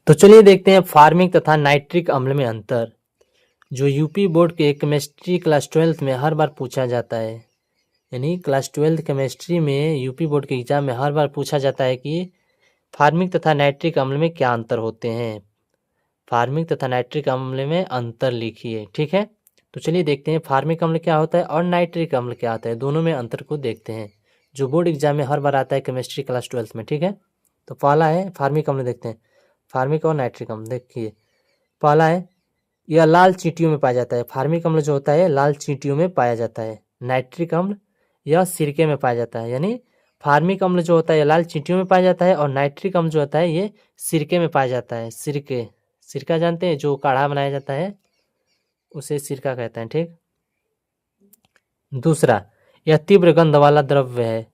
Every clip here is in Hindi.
तो चलिए देखते हैं फार्मिक तथा नाइट्रिक अम्ल में अंतर, जो यूपी बोर्ड के केमिस्ट्री क्लास 12th में हर बार पूछा जाता है। यानी क्लास 12th केमिस्ट्री में यूपी बोर्ड के एग्जाम में हर बार पूछा जाता है कि फार्मिक तथा नाइट्रिक अम्ल में क्या अंतर होते हैं। फार्मिक तथा नाइट्रिक अम्ल में अंतर लिखिए, ठीक है। तो चलिए देखते हैं फार्मिक अम्ल क्या होता है और नाइट्रिक अम्ल क्या होता है, दोनों में अंतर को देखते हैं, जो बोर्ड एग्जाम में हर बार आता है केमिस्ट्री क्लास 12th में, ठीक है। तो पहला है फार्मिक अम्ल, देखते हैं फार्मिक और नाइट्रिक अम्ल। देखिए पहला है, यह लाल चींटियों में पाया जाता है। फार्मिक अम्ल जो होता है लाल चींटियों में पाया जाता है। नाइट्रिक अम्ल यह सिरके में पाया जाता है। यानी फार्मिक अम्ल जो होता है ये लाल चींटियों में पाया जाता है और नाइट्रिक अम्ल जो होता है ये सिरके में पाया जाता है। सिरके, सिरका जानते हैं, जो काढ़ा बनाया जाता है उसे सिरका कहते हैं, ठीक। दूसरा, यह तीव्र गंध वाला द्रव्य है।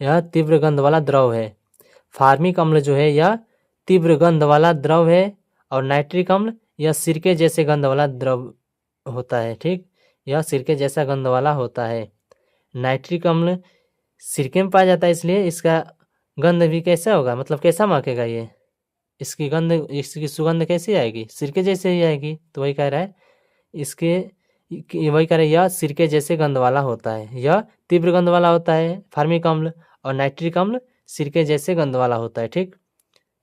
यह तीव्र गंध वाला द्रव है। फार्मिक अम्ल जो है यह तीव्र गंध वाला द्रव है और नाइट्रिक अम्ल यह सिरके जैसे गंध वाला द्रव होता है, ठीक। यह सिरके जैसा गंध वाला होता है। नाइट्रिक अम्ल सिरके में पाया जाता है, इसलिए इसका गंध भी कैसा होगा, मतलब कैसा महकेगा ये, इसकी गंध, इसकी सुगंध कैसी आएगी, सिरके जैसे ही आएगी। तो वही कह रहा है इसके, वही कह रहा है यह सिरके जैसे गंध वाला होता है। यह तीव्र गंध वाला होता है फार्मिक अम्ल और नाइट्रिक अम्ल सिरके जैसे गंध वाला होता है, ठीक।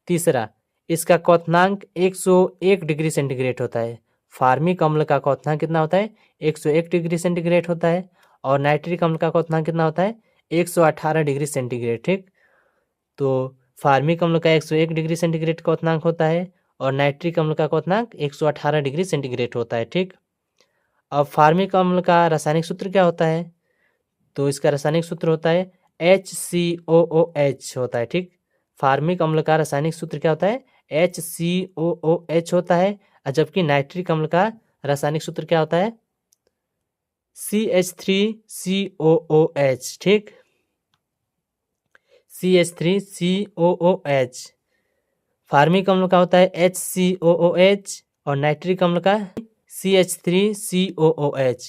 तीसरा, इसका क्वथनांक 101 डिग्री सेंटीग्रेड होता है। फार्मिक अम्ल का क्वथनांक कितना होता है, 101 डिग्री सेंटीग्रेड होता है और नाइट्रिक अम्ल का क्वथनांक कितना होता है, 118 डिग्री सेंटीग्रेड, ठीक। तो फार्मिक अम्ल का 101 डिग्री सेंटीग्रेड क्वथनांक होता है और नाइट्रिक अम्ल का क्वथनांक 118 डिग्री सेंटीग्रेड होता है, ठीक। अब फार्मिक अम्ल का रासायनिक सूत्र क्या होता है, तो इसका रासायनिक सूत्र होता है HCOOH होता है, ठीक। फार्मिक अम्ल का रासायनिक सूत्र क्या होता है, HCOOH होता है। जबकि नाइट्रिक अम्ल का रासायनिक सूत्र क्या होता है, CH3COOH, ठीक। CH3COOH। फार्मिक अम्ल का होता है HCOOH और नाइट्रिक अम्ल का CH3COOH।